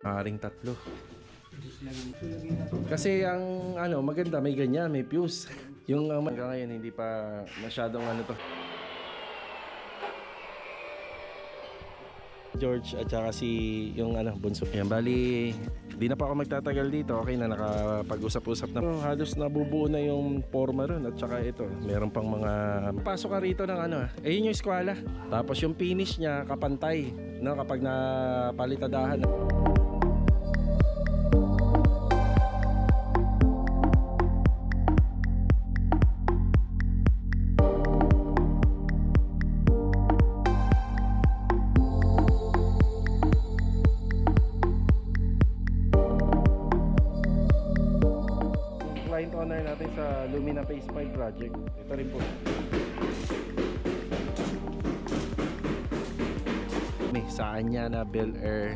Haring tatlo. Kasi ang maganda, may ganyan, may fuse. Yung hanggang ngayon hindi pa masyadong to. George at saka si yung bunso. Yan, bali di na pa ako magtatagal dito. Okay na, nakapag-usap-usap na. Halos nabubuo na yung forma ron. At saka ito, meron pang mga pasok ka rito ng yun yung eskwela. Tapos yung finish niya kapantay, no, kapag napalitadahan. Client owner natin sa Lumina Phase 5 project. Ito rin po. Sa Anyana Bel Air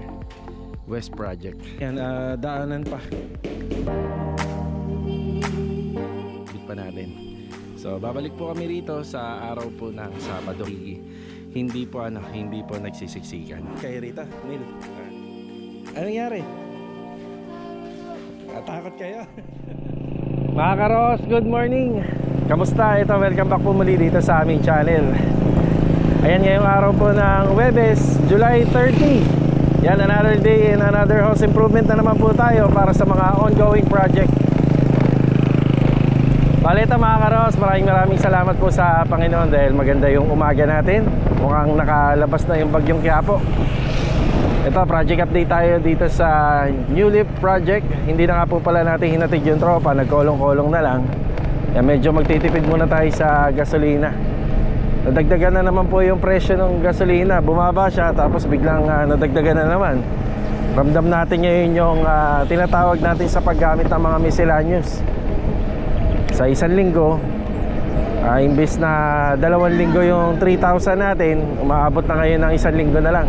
West Project. Yan, daanan pa. Bit pa natin. So, babalik po kami rito sa araw po ng Sabado. Hindi po nagsisiksikan. Kay Rita, Neil. Anong nangyari? Natakot kayo? Mga karos, good morning. Kamusta? Ito, welcome back po muli dito sa aming channel. Ayan, ngayong araw po ng Huwebes, July 30. Yan, another day and another house improvement na naman po tayo para sa mga ongoing project. Balita mga karos, maraming salamat po sa Panginoon dahil maganda yung umaga natin. Mukhang nakalabas na yung bagyong Quiapo. Ito, project update tayo dito sa New Leaf Project. Hindi na nga po pala natin hinatid yung tropa, nagkolong-kolong na lang. Yan, medyo magtitipid muna tayo sa gasolina. Nadagdagan na naman po yung presyo ng gasolina. Bumaba siya tapos biglang nadagdagan na naman. Ramdam natin ngayon yung tinatawag natin sa paggamit ng mga miscellaneous. Sa isang linggo, imbes na 2 linggo yung 3,000 natin, umaabot na ngayon ng 1 linggo na lang.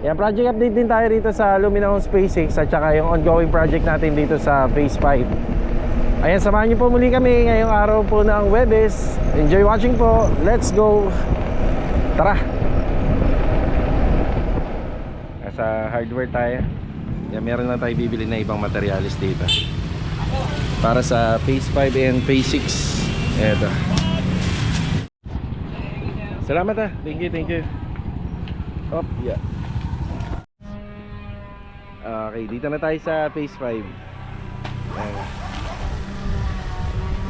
Yan, project update din tayo dito sa Lumina Homes Phase 6 at saka yung ongoing project natin dito sa Phase 5. Ayan, samahan niyo po muli kami ngayong araw po ng Huwebes. Enjoy watching po. Let's go. Tara. Nasa hardware tayo. Yan, meron na tayo bibili na ibang materialis dito para sa Phase 5 and Phase 6. Eto. Salamat Thank you. Op, yeah. Okay, dito na tayo sa Phase 5.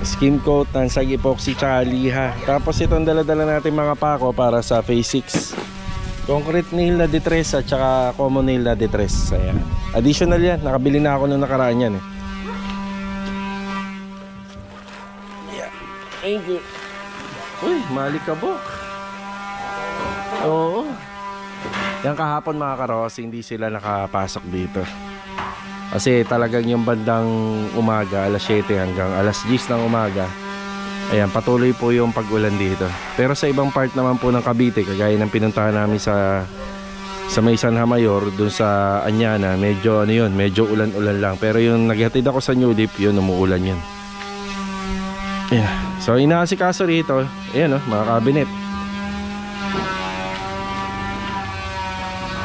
Skim coat, tansag epoxy, tsaka liha. Tapos itong dala-dala natin mga pako para sa Phase 6. Concrete nail na detress at tsaka common nail na detress. Ayan. Additional yan, nakabili na ako nung nakaraan yan Yeah. Thank you. Uy, malikabok. Oo. Yan, kahapon mga karos, hindi sila nakapasok dito. Kasi talagang yung bandang umaga, alas 7 hanggang alas 10 ng umaga, ayan, patuloy po yung pag-ulan dito. Pero sa ibang part naman po ng Cavite, kagaya ng pinuntahan namin sa may Sanha Mayor, dun sa Anyana, medyo medyo ulan-ulan lang. Pero yung naghatid ako sa New Leaf, yun, umuulan yun. Ayan. So inaasikaso rito, ayan mga cabinet.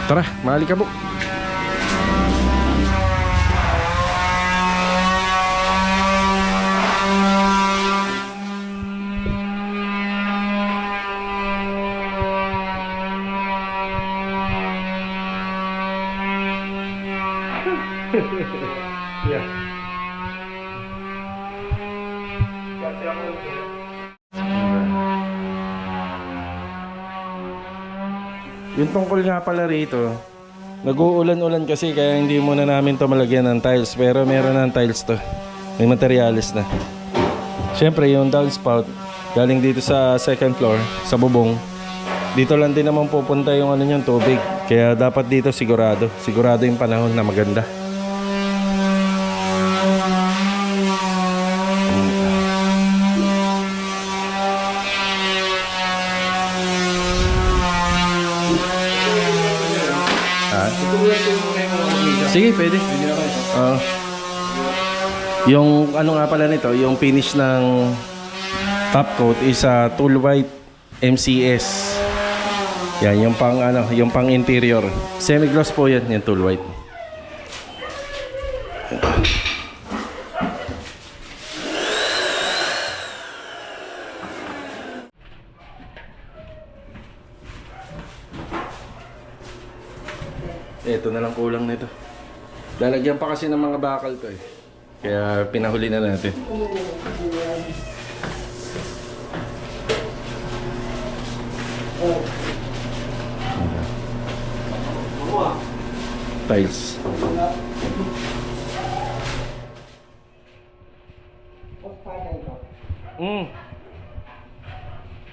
Tara, malikabok. Yeah. Yung tungkol nga pala rito, nag-uulan-ulan kasi kaya hindi muna namin to malagyan ng tiles. Pero meron ng tiles to, may materialis na. Siyempre yung downspout galing dito sa second floor, sa bubong. Dito lang din naman pupunta yung yung tubig. Kaya dapat dito sigurado yung panahon na maganda. Sige, pwede. Yung nga pala nito, yung finish ng top coat is tool white MCS. Yan, yung pang interior. Semi-gloss po yan, yung tool white. Ito na lang kulang nito. Lalagyan pa kasi ng mga bakal to eh. Kaya pinahuli na natin. Tiles.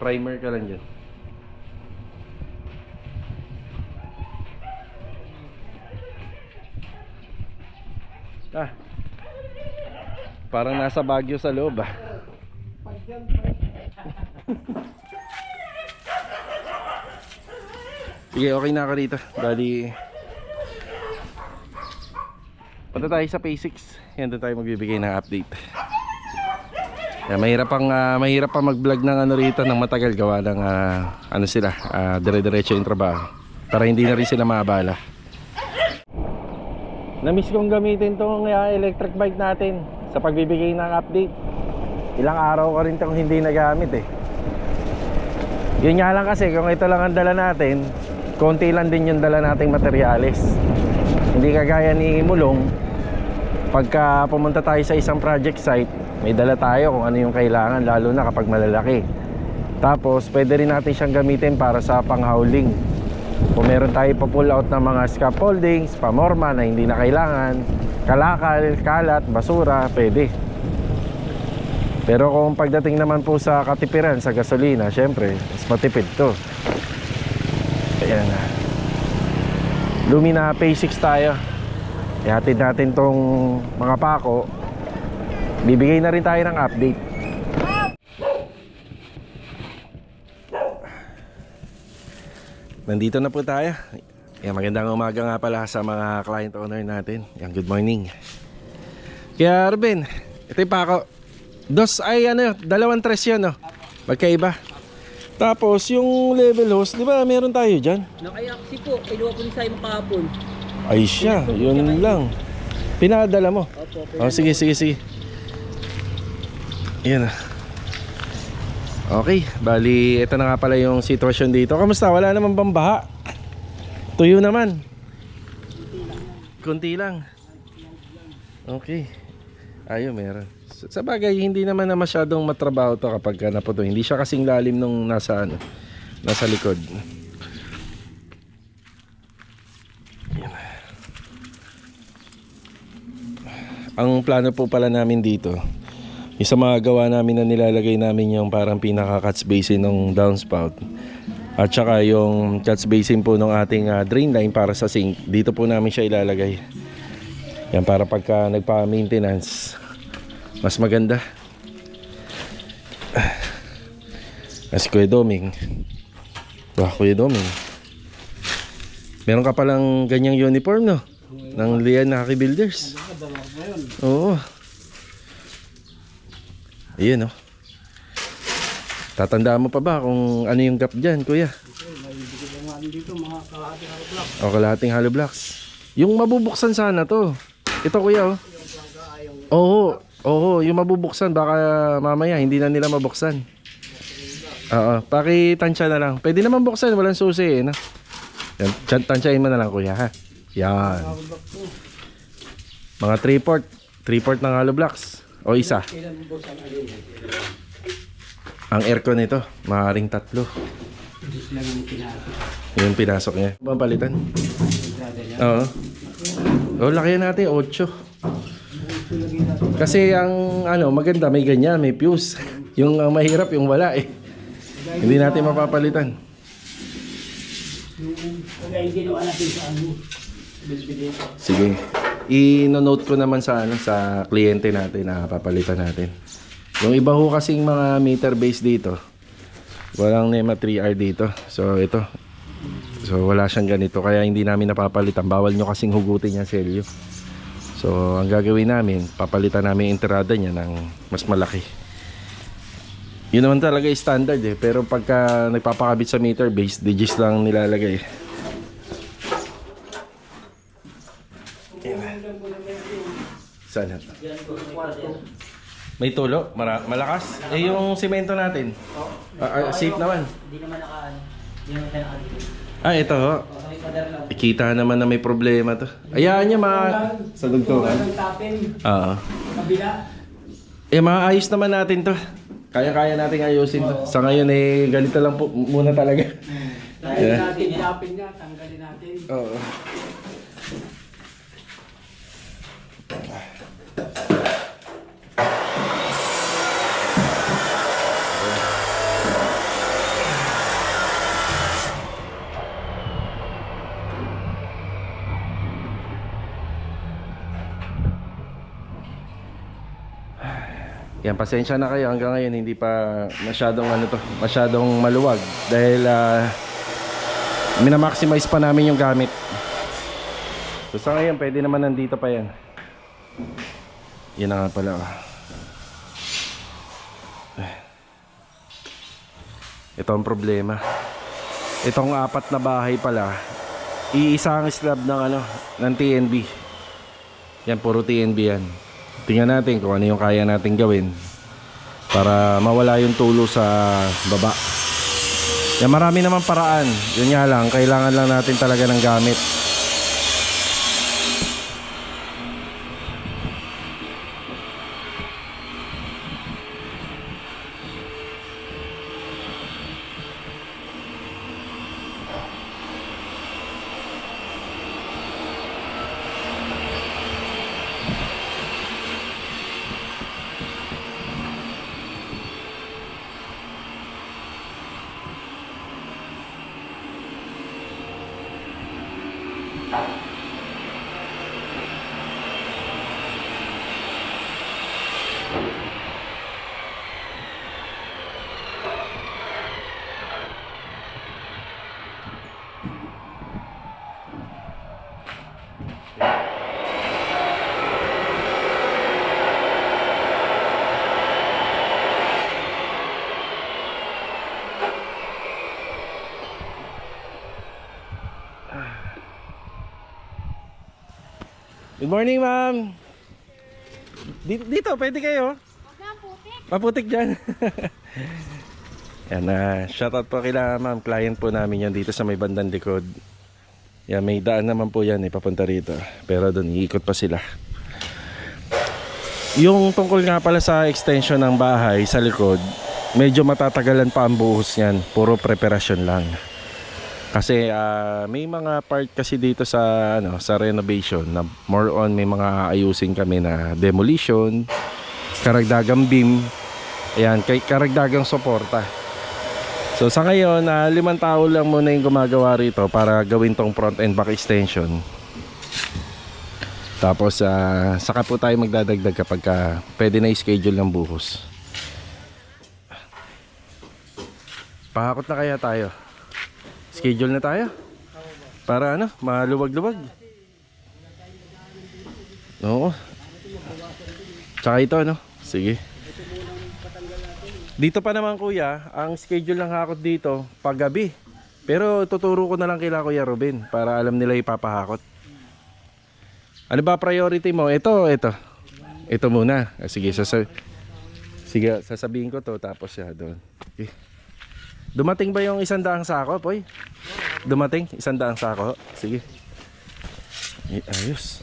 Primer ka lang dyan. Parang nasa Baguio sa loob ah. Sige, okay na ako rito. Bali, punta tayo sa Phase 6. Yan, doon tayo magbibigay ng update. Yan, mahirap pang mag-vlog ng ano rito ng matagal gawa ng ano sila, dire-diretso yung trabaho. Para hindi na rin sila maabala. Na-miss kong gamitin tong electric bike natin sa pagbibigay ng update. Ilang araw ko rin itong hindi nagamit eh. Yun nga lang kasi kung ito lang ang dala natin, konti lang din yung dala nating materyales. Hindi kagaya ni Mulong, pagka pumunta tayo sa isang project site, may dala tayo kung ano yung kailangan, lalo na kapag malalaki. Tapos pwede rin natin siyang gamitin para sa panghauling. Kung meron tayo pa-pull out ng mga scaffoldings, pamorma na hindi na kailangan, kalakal, kalat, basura, pwede. Pero kung pagdating naman po sa katipiran, sa gasolina, syempre, mas matipid to. Ayan na. Lumina Phase 6 tayo. Ihatid natin tong mga pako. Bibigay na rin tayo ng update. Nandito na po tayo. Yan, magandang umaga nga pala sa mga client owner natin. Yan, good morning. Kaya Ruben, ito yung pako. Dalawang tres yun, no? Magkaiba. Tapos yung level hose, di ba meron tayo dyan? Nakayaksi po, kinuha po ni Simon kahapon. Ay siya, yun lang. Pinadala mo? Opo. Oh, sige. Yan na. Okay, bali ito na nga pala yung sitwasyon dito. Kamusta? Wala naman bang baha? Tuyo naman. Kunti lang. Okay. Ayun, meron. Sa bagay, hindi naman na masyadong matrabaho to kapag naputo. Hindi siya kasing lalim nung nasa likod. Yan. Ang plano po pala namin dito, yung sa mga gawa namin na nilalagay namin yung parang pinaka-catch basin ng downspout at saka yung catch basin po ng ating drain line para sa sink, dito po namin siya ilalagay. Yan, para pagka nagpa-maintenance mas maganda. As Kuya Doming, Kuya Doming, meron ka palang ganyang uniform, no? Ng Lian Hockey Builders. Oo. Ayun, no? Tatandaan mo pa ba kung ano yung gap dyan, Kuya? O, kalahating hollow blocks. Yung mabubuksan sana to. Ito, Kuya, oh. Oo, yung mabubuksan, baka mamaya hindi na nila mabuksan. Oo, pakitansya na lang. Pwede naman buksan, walang susi eh, no? Yan, tansyahin mo na lang, Kuya, ha? Yan. Mga 3/4 ng hollow blocks. O isa. Ang aircon nito, maaaring 3. Yung pinasok niya. Bang palitan? Oo. O, laki natin, 8. Kasi ang maganda, may ganyan, may fuse. Yung mahirap, yung wala eh. Hindi natin mapapalitan. Sige. I-note ko naman sa sa kliyente natin na papalitan natin. Yung iba ho kasing mga meter base dito, walang NEMA 3R dito. So ito. So wala siyang ganito kaya hindi namin napapalitan. Bawal nyo kasing hugutin yung selyo. So ang gagawin namin, papalitan namin yung entrada niya ng mas malaki. Yun naman talaga standard eh. Pero pagka nagpapakabit sa meter base, digits lang nilalagay. Sana. May tulo? Malakas? Eh yung simento natin? Safe naman? Hindi naman naka-ano. Hindi naman tayo naka-dito. Ah, ito ho. Ikita naman na may problema to. Ayaan niya sa dugtungan. Oo. Kabila. Maayos naman natin to. Kaya-kaya natin ayusin to. Sa ngayon ganito lang po muna talaga. Dahil natin tapin niya, tanggalin natin. Oo. Yan, pasensya na kayo, hanggang ngayon hindi pa masyadong masyadong maluwag dahil minamaximize pa namin yung gamit. So sa ngayon pwede naman nandito pa yan. Yan na nga pala. Ito ang problema. Itong 4 na bahay pala, iisang slab ng TNB. Yan, puro TNB yan. Tingnan natin kung ano yung kaya natin gawin para mawala yung tulo sa baba. Yan, marami naman paraan. Yun nga lang, kailangan lang natin talaga ng gamit. Good morning, ma'am. Dito, pwede kayo. Maputik dyan. Yan, shoutout po kila ma'am. Client po namin yan dito sa may bandang likod. Yan, may daan naman po yan papunta rito. Pero doon, iikot pa sila. Yung tungkol nga pala sa extension ng bahay sa likod, medyo matatagalan pa ang buhos yan. Puro preparasyon lang. Kasi may mga part kasi dito sa sa renovation na more on may mga ayusin kami na demolition, karagdagang beam, ayan, karagdagang suporta. So sa ngayon 5 tao lang muna yung gumagawa rito para gawin tong front and back extension. Tapos saka po tayo magdadagdag kapag pwede na i-schedule ng buhos. Pahakot na kaya tayo? Schedule na tayo para maluwag-luwag. Oo. Tsaka ito sige. Dito pa naman kuya, ang schedule ng hakot dito paggabi. Pero tuturo ko na lang kila Kuya Ruben para alam nila ipapahakot. Ano ba priority mo? Ito muna. Sige, sasabihin ko to tapos doon. Okay. Dumating ba yung 100 sako, Poy? Dumating? 100 sako? Sige. Ayos.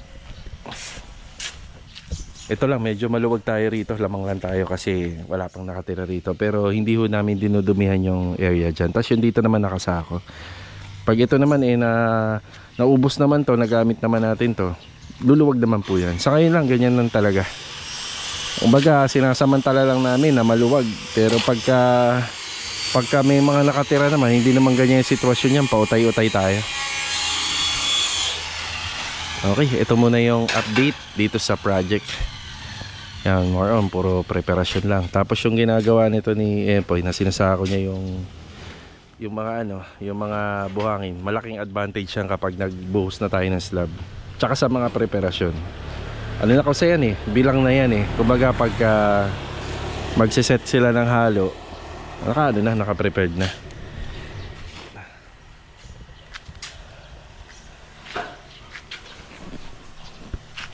Ito lang, medyo maluwag tayo rito. Lamang lang tayo kasi wala pang nakatira rito. Pero hindi ho namin dinudumihan yung area dyan. Tapos yung dito naman nakasako. Pag ito naman naubos naman to, nagamit naman natin to, luluwag naman po yan. Sa ngayon lang, ganyan lang talaga. Kumbaga, sinasamantala lang namin na maluwag. Pero pagka may mga nakatira naman, hindi naman ganyan yung sitwasyon yan, pautay-utay tayo. Okay, ito muna yung update dito sa project. Yan, more on, puro preparasyon lang. Tapos yung ginagawa nito ni Empoy, na sinasako niya yung mga buhangin. Malaking advantage yan kapag nagbuhos na tayo ng slab. Tsaka sa mga preparasyon. Ano na kasi yan bilang na yan Kumbaga pagka magsiset sila ng halo, naka-prepared na.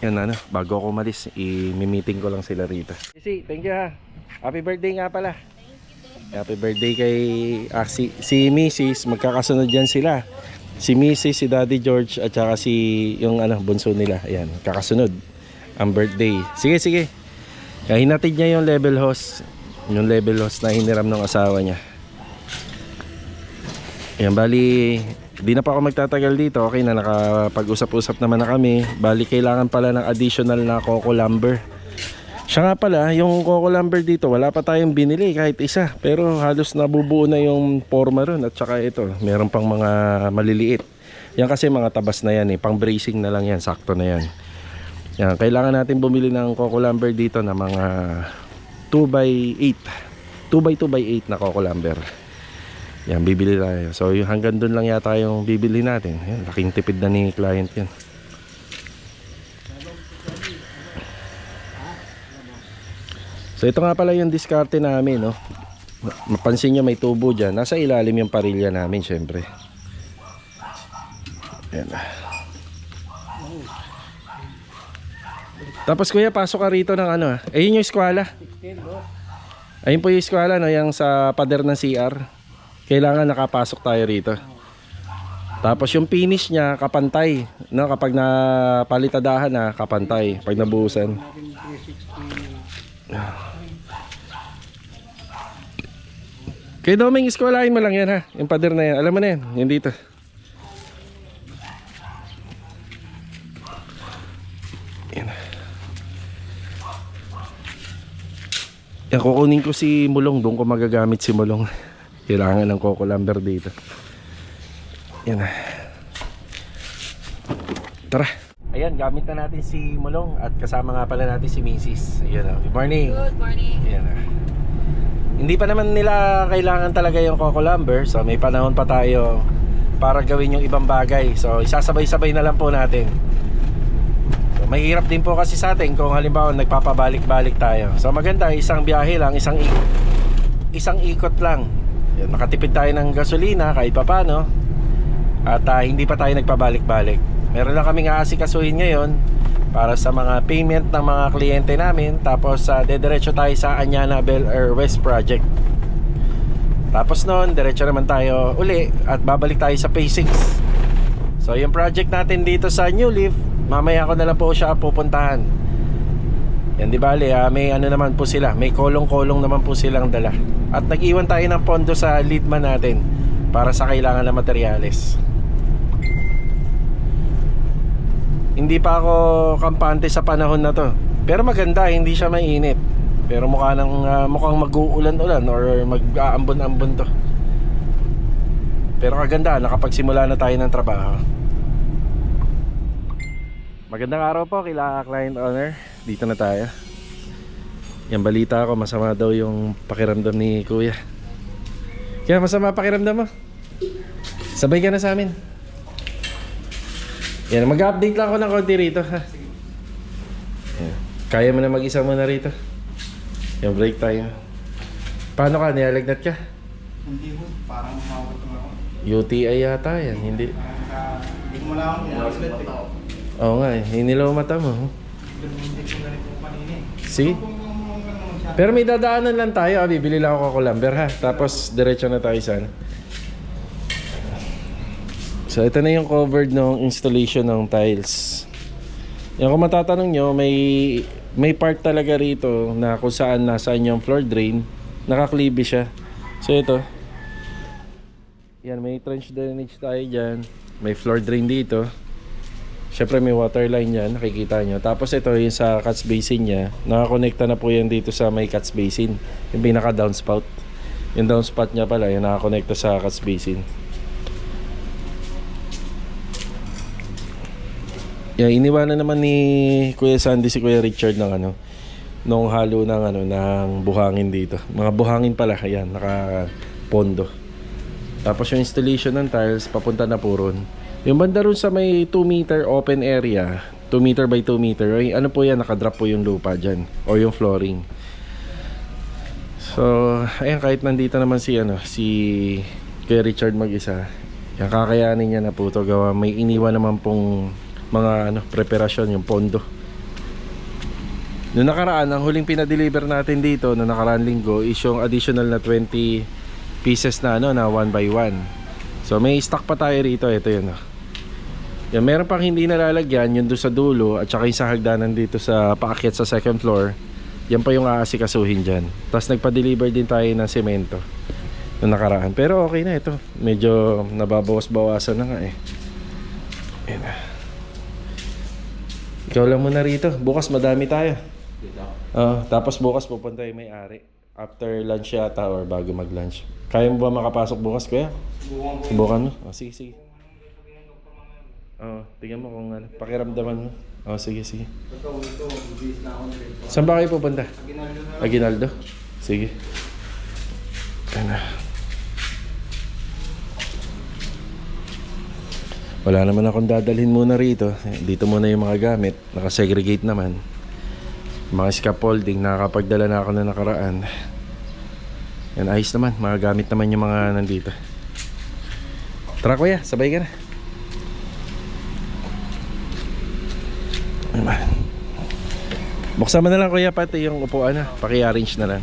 Yan bago ako umalis, i-meeting ko lang sila rito. Si, thank you ha. Happy birthday nga pala. Happy birthday kay si Mrs. Magkakasunod yan sila. Si Mrs., si Daddy George at saka si yung bunso nila. Ayan, kakasunod ang birthday. Sige, sige. Kaya hinatid niya yung level hose. Yung level hose na hiniram ng asawa niya. Ayan, bali di na pa ako magtatagal dito. Okay na, nakapag-usap-usap naman na kami. Bali kailangan pala ng additional na coco lumber. Siya nga pala, yung coco lumber dito, wala pa tayong binili kahit isa. Pero halos nabubuo na yung forma ron. At saka ito, meron pang mga maliliit. Yan kasi mga tabas na yan pang bracing na lang yan, sakto na yan. Yan, kailangan natin bumili ng coco lumber dito na mga 2x8. 2x2x8 na coco lumber. Yan, bibili tayo. So yung hanggang dun lang yata yung bibili natin. Yan, laking tipid na ni client yan. So ito nga pala yung diskarte namin, no. Mapansin nyo may tubo dyan. Nasa ilalim yung parilya namin, syempre. Yan. Tapos kuya, pasok ka rito ng ayun yung eskwela. Ayun po yung eskwela, no, yung sa pader ng CR. Kailangan nakapasok tayo rito. Tapos yung finish niya kapantay, no, kapag napalitadahan na kapantay, pag nabuhusan. Kaya Doming, eskwelahin mo lang yan ha. Yung pader na yan, alam mo na yan, yung dito. Yan. Yan, kukunin ko si Mulong. Doon ko magagamit si Mulong. Kailangan ng coco lumber dito. Yan. Tara. Ayan, gamit na natin si Mulong. At kasama nga pala natin si Mrs. Ayan, good morning. Good morning. Ayan. Hindi pa naman nila kailangan talaga yung coco lumber. So may panahon pa tayo para gawin yung ibang bagay. So isasabay-sabay na lang po natin. So mahirap din po kasi sa atin kung halimbawa nagpapabalik-balik tayo. So maganda, isang biyahe lang, isang ikot lang. Yan, makatipid tayo ng gasolina kahit papano. At hindi pa tayo nagpabalik-balik. Meron lang kaming aasikasuhin ngayon para sa mga payment ng mga kliyente namin. Tapos dediretso tayo sa Anyana Bel Air West Project. Tapos noon, diretso naman tayo uli at babalik tayo sa Phase 6. So yung project natin dito sa New Leaf, mamaya ko na lang po siya pupuntahan. Yan, di bali, may naman po sila, may kolong-kolong naman po silang dala. At nag-iwan tayo ng pondo sa leadman natin para sa kailangan na materyales. Hindi pa ako kampante sa panahon na to. Pero maganda, hindi siya mainit. Pero mukhang mag-uulan-ulan or mag-aambon-ambon to. Pero kaganda, nakapagsimula na tayo ng trabaho. Magandang araw po kila client owner. Dito na tayo. Yan, balita ko, masama daw yung pakiramdam ni kuya. Kaya masama pakiramdam mo? Sabay ka na sa amin. Yan, mag-update lang ako ng konti rito ha. Yan. Kaya mo na mag-isa muna rito. Yan, break tayo. Paano ka? Nilalagnat ka? Hindi mo, parang umawat ako. UTI yata yan, hindi. Hindi mo lang ako ulit. Oo nga eh, hinilaw mata mo. Hindi ko na rin po kanina eh. See? Pero may dadaanan lang tayo, bibili lang ako lumber ha. Tapos diretso na tayo sana. So ito na yung covered ng installation ng tiles. Yan, kung matatanong nyo, may part talaga rito na kung saan nasaan yung floor drain, nakaklibi siya. So ito, yan, may trench drainage tayo dyan, may floor drain dito. Syempre may water line yan, nakikita nyo. Tapos ito yung sa catch basin nya, nakakonekta na po yan dito sa may catch basin, yung pinaka downspout. Yung downspout nya pala, yung nakakonekta sa catch basin. Yeah, iniwanan naman ni Kuya Sandy si Kuya Richard ng nung halo ng ng buhangin dito. Mga buhangin pala, ayan, naka-pondo. Tapos yung installation ng tiles papunta na po ron. Yung banda ron sa may 2 meter open area, 2 meter by 2 meter, ay po yan, nakadrop po yung lupa dyan o yung flooring. So, ayan, kahit nandito naman si Kuya Richard mag-isa, yan, kakayanin niya na po to gawa. May iniwan naman pong mga preparasyon, yung pondo. Noong nakaraan, ang huling pinadeliver natin dito noong nakaraan linggo is yung additional na 20 pieces na na 1 by 1. So may stock pa tayo rito. Ito yun, oh. Yan, meron pang hindi nalalagyan, yun doon sa dulo at saka yung sa hagdanan dito sa paakyat sa second floor. Yan pa yung aasikasuhin dyan. Tapos nagpa-deliver din tayo ng semento yung nakaraan. Pero okay na ito. Medyo nababawas-bawasan na nga eh. Yan na. Ikaw lang muna rito. Bukas madami tayo. Tapos bukas pupunta yung may-ari. After lunch yata or bago mag-lunch. Kaya mo ba makapasok bukas, kuya? Subukan mo? Sige, sige. Tingnan mo kung ano. Pakiramdaman mo. Sige, sige. Saan ba kayo pupunta? Aguinaldo. Sige. Ano. Wala naman akong dadalhin muna rito. Dito muna yung mga gamit. Nakasegregate naman. Mga scaffolding. Nakakapagdala na ako na nakaraan. Yan, ayos naman. Mga gamit naman yung mga nandito. Tara kuya, sabay ka na. Buksan mo na lang kuya pati yung upuan na. Paki-arrange na lang.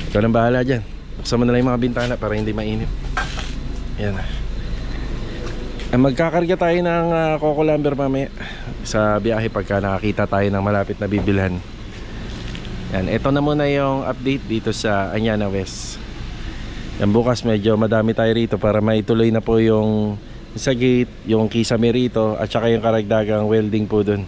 Ikaw lang bahala dyan. Buksan mo na lang yung mga bintana para hindi mainit. Yan. Magkakarga tayo ng Coco Lumber mamaya sa biyahe pagka nakakita tayo ng malapit na bibilhan. Yan. Ito na muna yung update dito sa Anyana West. Yan, bukas medyo madami tayo rito para maituloy na po yung sa gate, yung kisame rito at saka yung karagdagang welding po dun.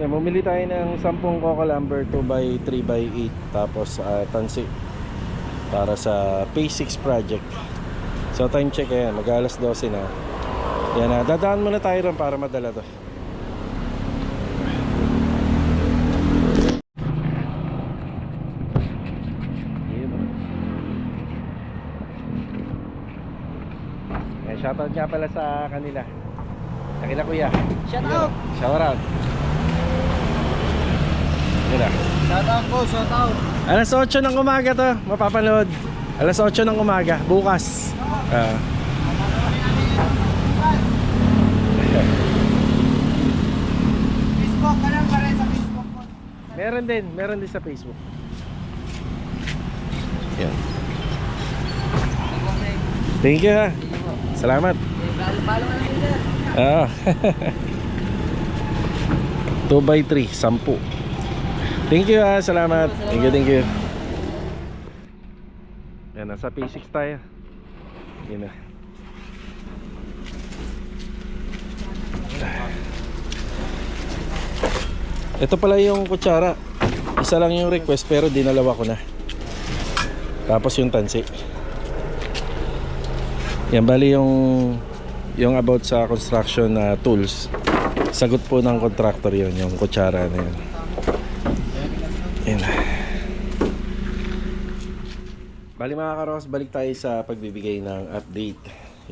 Yan, bumili tayo ng 10 Coco Lumber 2x3x8 tapos tansi para sa Phase 6 project. So time check yan, mag-alas 12 na. Yan na, dadaan muna tayo ron para madala to. Yan, shoutout nga pala sa kanila. Sa kila kuya. Shoutout! Shoutout. Yan na. Shoutout po, shoutout! Alas 8 ng umaga to, mapapanood. Alas 8 ng umaga, bukas. Facebook ka lang pare sa Facebook po. Meron din sa Facebook. Yan. Thank you ha. Salamat. Balo ka lang nila. 2x3, 10. Thank you ha, salamat. Thank you. Yan, nasa P6 tayo. Yan na. Ito pala yung kutsara. Isa lang yung request pero dinalawa ko na. Tapos yung tansi. Yan, bali yung about sa construction tools. Sagot po ng contractor yun, yung kutsara na yun. Yan. Bali mga karos, balik tayo sa pagbibigay ng update.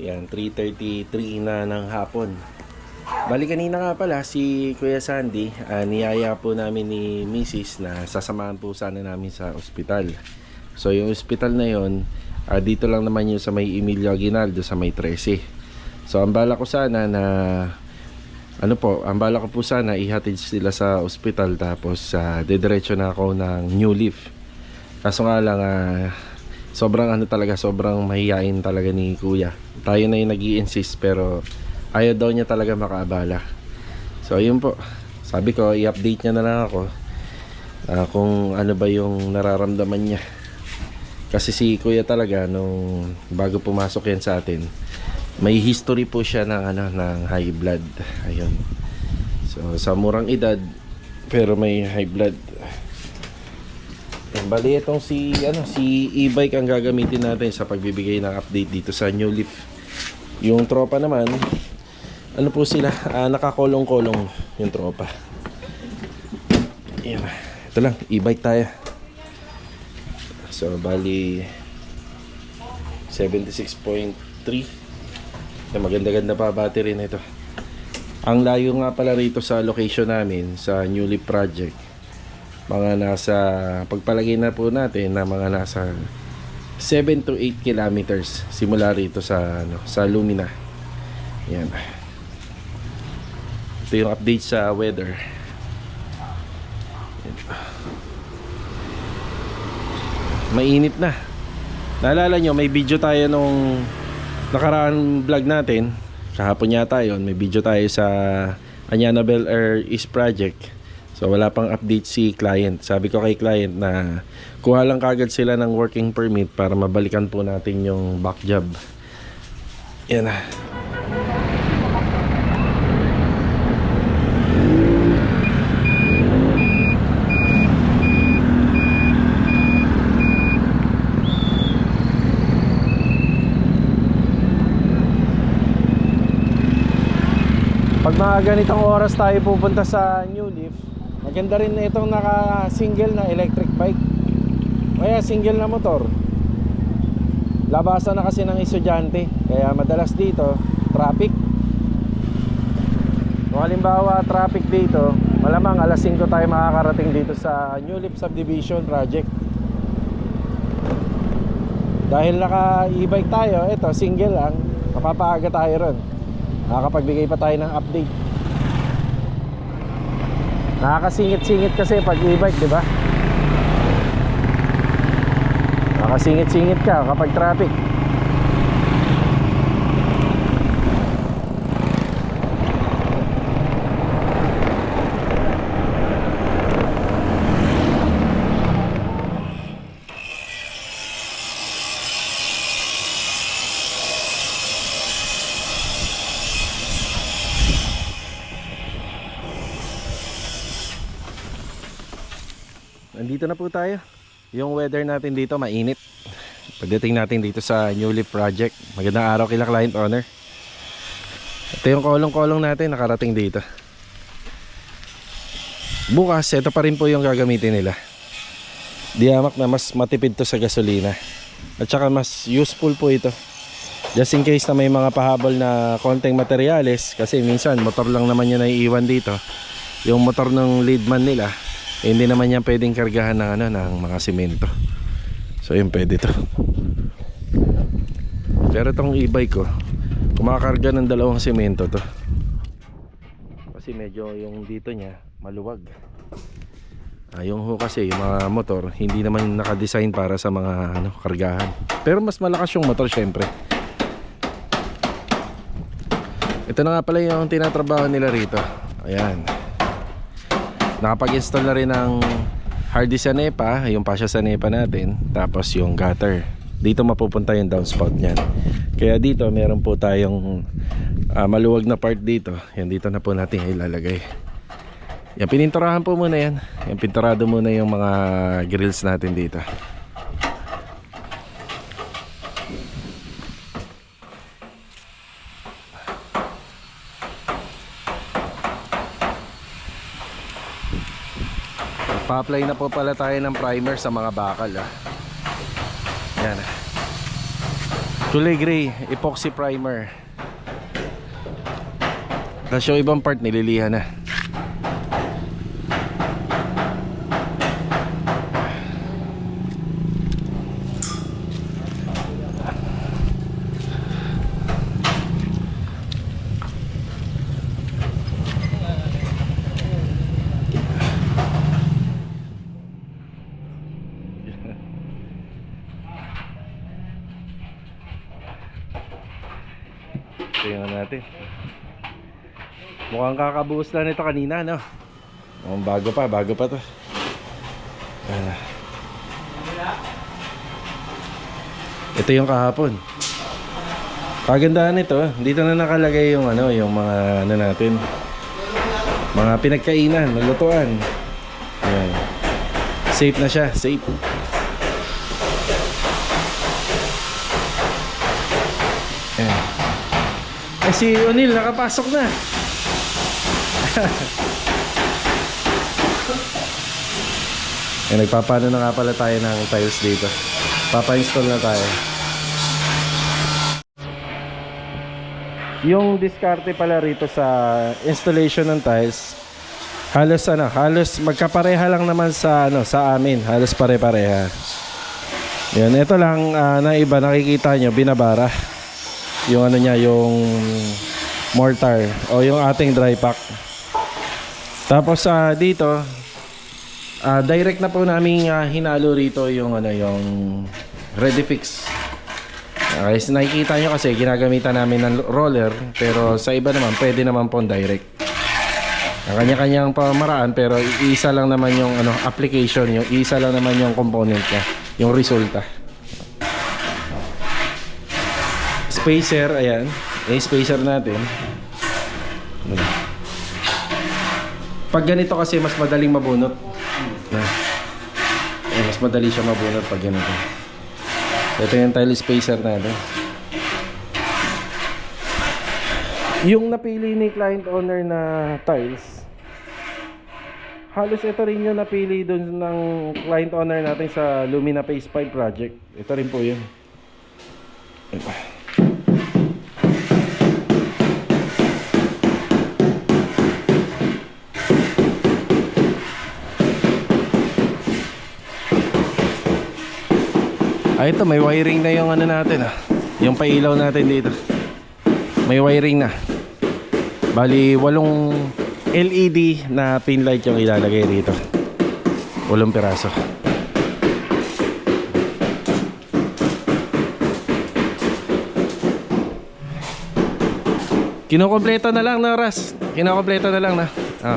Yan, 3:33 na ng hapon. Bali kanina nga pala si Kuya Sandy, niyaya po namin ni Mrs. na sasamahan po sana namin sa ospital. So yung ospital na yon, dito lang naman yung sa may Emilio Aguinaldo sa may 13. So ang bala ko sana na ang bala ko po sana ihatid sila sa ospital tapos dediretso na ako ng New Leaf. Kaso nga lang sobrang sobrang mahihain talaga ni Kuya. Tayo na yung nag-i-insist pero ayaw daw niya talaga makaabala. So ayun po, sabi ko i-update niya na lang ako kung ano ba yung nararamdaman niya. Kasi si Kuya talaga nung bago pumasok yan sa atin, may history po siya ng ng high blood. Ayun. So sa murang edad pero may high blood. Bali itong si e-bike ang gagamitin natin sa pagbibigay ng update dito sa New Leaf. Yung tropa naman, po sila, nakakolong-kolong yung tropa. Ayan. Ito lang, e-bike tayo. So bali 76.3. Maganda-ganda pa battery na ito. Ang layo nga pala rito sa location namin sa New Leaf Project, mga nasa, pagpalagay na po natin na mga nasa 7 to 8 kilometers simula rito sa ano, sa Lumina. Yan. Ito yung update sa weather. Yan. Mainit na. Naalala nyo, may video tayo nung nakaraan vlog natin. Kahapon yata yun, may video tayo sa Anyana Bel Air East Project. So wala pang update si client. Sabi ko kay client na kuha lang kagad sila ng working permit para mabalikan po natin yung back job. Yan na. Pag mga ganitong oras tayo pupunta sa New Leaf, maganda rin itong naka-single na electric bike. Kaya single na motor. Labasan na kasi ng estudyante. Kaya madalas dito, traffic. Kung halimbawa traffic dito, malamang alas 5 tayo makakarating dito sa New Leaf Subdivision Project. Dahil naka-e-bike tayo, ito single lang, mapapaaga tayo ron. Nakakapagbigay pa tayo ng update. Nakakasingit-singit kasi pag e-bike, di ba? Nakakasingit-singit ka kapag traffic. Nandito na po tayo. Yung weather natin dito mainit. Pagdating natin dito sa New Leaf Project. Magandang araw kila client owner. Ito yung kolong-kolong natin nakarating dito. Bukas ito pa rin po yung gagamitin nila. Diamak na mas matipid to sa gasolina. At saka mas useful po ito. Just in case na may mga pahabol na konting materyales. Kasi minsan motor lang naman yan naiiwan dito. Yung motor ng leadman nila, hindi naman yan pwedeng kargahan ng, ano, ng mga simento. So yun, pwede to. Pero itong e-bike ko, kumakarga ng 2 simento to. Kasi medyo yung dito niya maluwag. Yung ho kasi yung mga motor hindi naman nakadesign para sa mga ano, kargahan. Pero mas malakas yung motor syempre. Ito na nga pala yung tinatrabaho nila rito. Ayan. Nakapag-install na rin ng hardy sa NEPA, yung pasya sa NEPA natin, tapos yung gutter. Dito mapupunta yung downspout niyan. Kaya dito meron po tayong maluwag na part dito. Yan, dito na po natin ilalagay. Yan, pininturahan po muna yan. Yan, pinturado muna yung mga grills natin dito. Pa-apply na po pala tayo ng primer sa mga bakal. Yan. Kulay gray, epoxy primer. Tapos yung ibang part nililihan na. Tingnan natin. Mukhang kakabuhos lang nito kanina, no? Mukhang bago pa to. Ito yung kahapon. Kagandahan nito, dito na nakalagay yung ano, yung mga ano natin. Mga pinagkainan, naglutuan. Ayan. Safe na siya, safe. Ayan. Ay, si O'Neil nakapasok na. Ay, nagpapano na nga pala tayo ng tiles dito. Papa-install na tayo. Yung diskarte pala rito sa installation ng tiles, halos magkapareha lang naman sa sa amin, halos pare-pareha. Yan, ito lang na iba nakikita nyo, binabara. Yung ano niya, yung mortar o yung ating dry pack. Tapos dito, direct na po namin hinalo rito yung ano, yung ready fix. Okay, so nakikita nyo kasi ginagamitan namin ng roller, pero sa iba naman pwede naman po direct. Ang kanya-kanyang pamaraan, pero isa lang naman yung ano, application, yung isa lang naman yung component niya, yung resulta. Spacer, ayan, yung spacer natin. Pag ganito kasi mas madaling mabunot. Mas madali siya mabunot pag ganito. Ito yung tile spacer natin. Yung napili ni client owner na tiles, halos ito rin yung napili dun ng client owner natin sa Lumina Phase 5 project. Ito rin po yun. Ito may wiring na yung ano natin yung pailaw natin dito. May wiring na. Bali 8 LED na pin light yung ilalagay dito. 8 piraso. Kinokompleto na lang na Ras. Kinokompleto na lang na.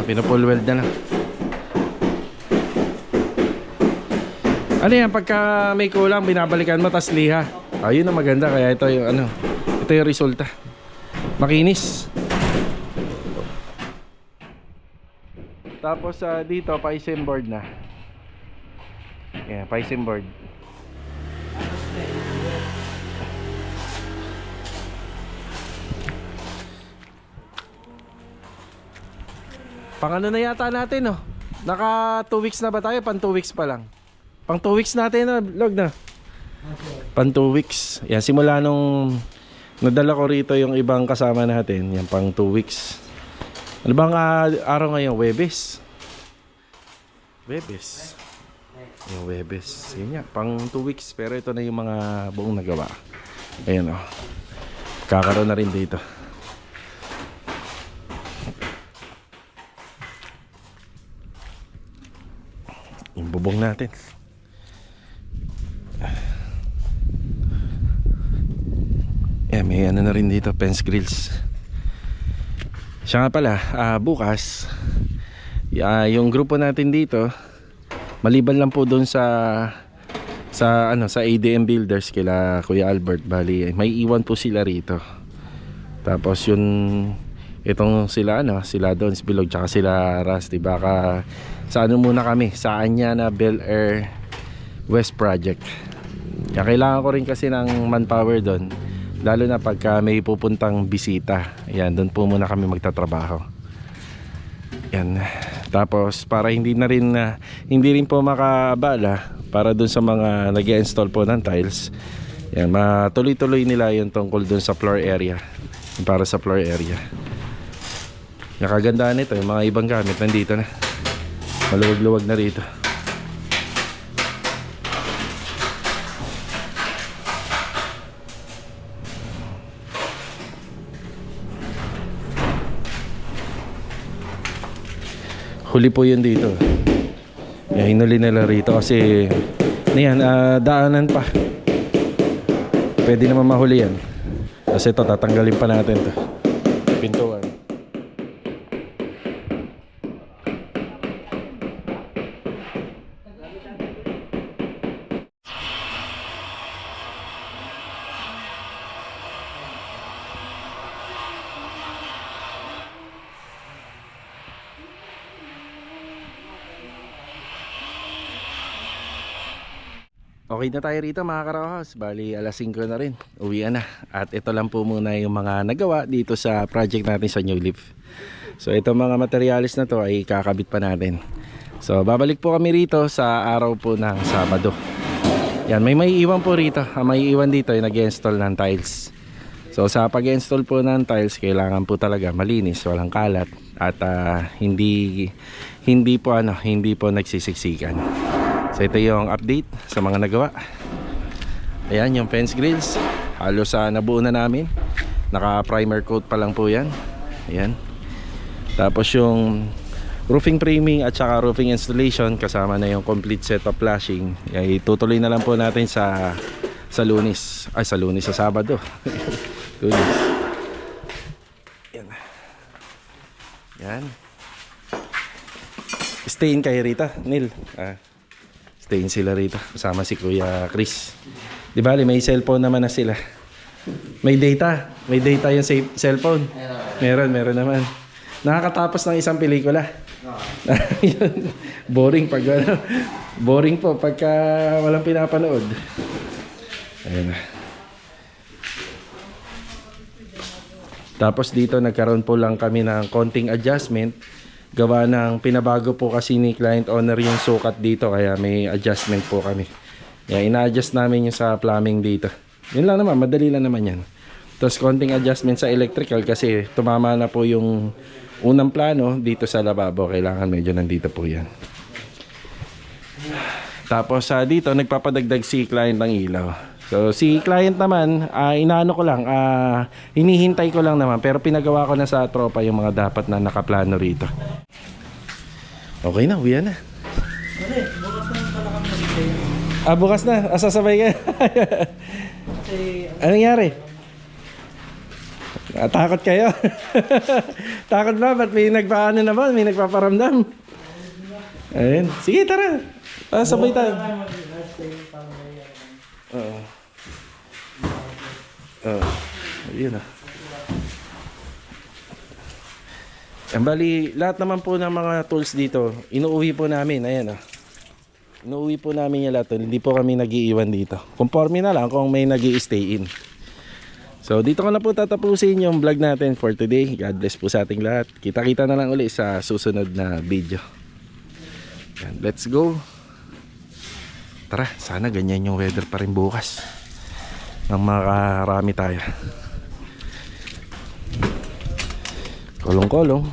Pinupull weld na lang. Ano yan, pagka may kulang binabalikan mo tas liha. Ayun ang maganda, kaya ito yung ano, ito yung resulta. Makinis. Tapos dito pa-isim board na. Yan, pa-isim board. Pang ano na yata natin, no? Naka 2 weeks na ba tayo? Pan 2 weeks pa lang. Pang 2 weeks natin na, log na. Pan 2 weeks. Yan, simula nung nadala ko rito yung ibang kasama natin. Yan, pang 2 weeks. Ano bang araw ngayon? Webes. Webes. Yung Webes. Yan nga, pang 2 weeks. Pero ito na yung mga buong nagawa. Ayan o. Kakaroon na rin dito. Yung bubong natin. May ano na rin dito, fence grills. Siya nga pala, bukas yung grupo natin dito, maliban lang po doon sa ADM Builders kila Kuya Albert, bali may iwan po sila rito. Tapos itong sila doon si Bilog tsaka sila Ras, diba, sa ano muna kami sa Anyana Bel Air West Project. Kaya kailangan ko rin kasi ng manpower doon, lalo na pagka may pupuntang bisita. Ayan, doon po muna kami magtatrabaho. Yan. Tapos para hindi rin po makabala para doon sa mga nag-i-install po ng tiles. Yan, matuloy-tuloy nila yung tungkol doon sa floor area. Para sa floor area. Nakagandaan nito, yung mga ibang gamit nandito na. Maluwag-luwag na rito. Huli po yun dito. Hinuli nila rito kasi daanan pa. Pwede naman mahuli yan. Kasi ito, tatanggalin pa natin to pintuan. Okay na tayo rito mga karokas. Bali alas 5 na rin, uwian na. At ito lang po muna yung mga nagawa dito sa project natin sa New Leaf. So itong mga materialis na to ay kakabit pa natin. So babalik po kami rito sa araw po ng Sabado. Yan, may iwan po rito. May iwan dito yung nag-install ng tiles. So sa pag-install po ng tiles, kailangan po talaga malinis, walang kalat. At hindi po nagsisiksikan. So ito yung update sa mga nagawa. Ayan yung fence grills. Halos nabuo na namin. Naka primer coat pa lang po yan. Ayan. Tapos yung roofing framing at saka roofing installation kasama na yung complete set of flashing. Ay tutuloy na lang po natin sa Lunes. Ay sa Lunes, sa Sabado. Lunes. Yan. Yan. Stayin kayo rito, Neil. Stayin sila rito kasama si Kuya Chris. Di ba, may cellphone naman na sila. May data yung cellphone. Meron naman. Nakakatapos ng isang pelikula. Boring pag boring po pagka walang pinapanood. Ayun na. Tapos dito nagkaroon po lang kami ng konting adjustment. Gawa ng pinabago po kasi ni client owner yung sukat dito, kaya may adjustment po kami. Kaya ina-adjust namin yung sa plumbing dito. Yun lang naman, madali lang naman yan. Tapos konting adjustment sa electrical kasi tumama na po yung unang plano dito sa lababo. Kailangan medyo nandito po yan. Tapos dito nagpapadagdag si client ng ilaw. So si client naman, inaano ko lang, hinihintay ko lang naman. Pero pinagawa ko na sa tropa yung mga dapat na nakaplano rito. Okay na, uwi na. Bukas na, sasabay ka. Anong nangyari? Takot kayo? Takot ba? Ba't may nagpaano na ba? May nagpaparamdam? Ayun. Sige, tara. Sabay tayo. Ayun na. Ang bali, lahat naman po ng mga tools dito, inuuwi po namin. Ayan o. Inuuwi po namin yung lahat. Hindi po kami nag-iiwan dito. Conforme na lang kung may nag-i-stay in. So dito ko na po tatapusin yung vlog natin for today. God bless po sa ating lahat. Kita-kita na lang uli sa susunod na video. Yan, let's go. Tara, sana ganyan yung weather pa rin bukas. Nang makarami tayo. Kolong-kolong.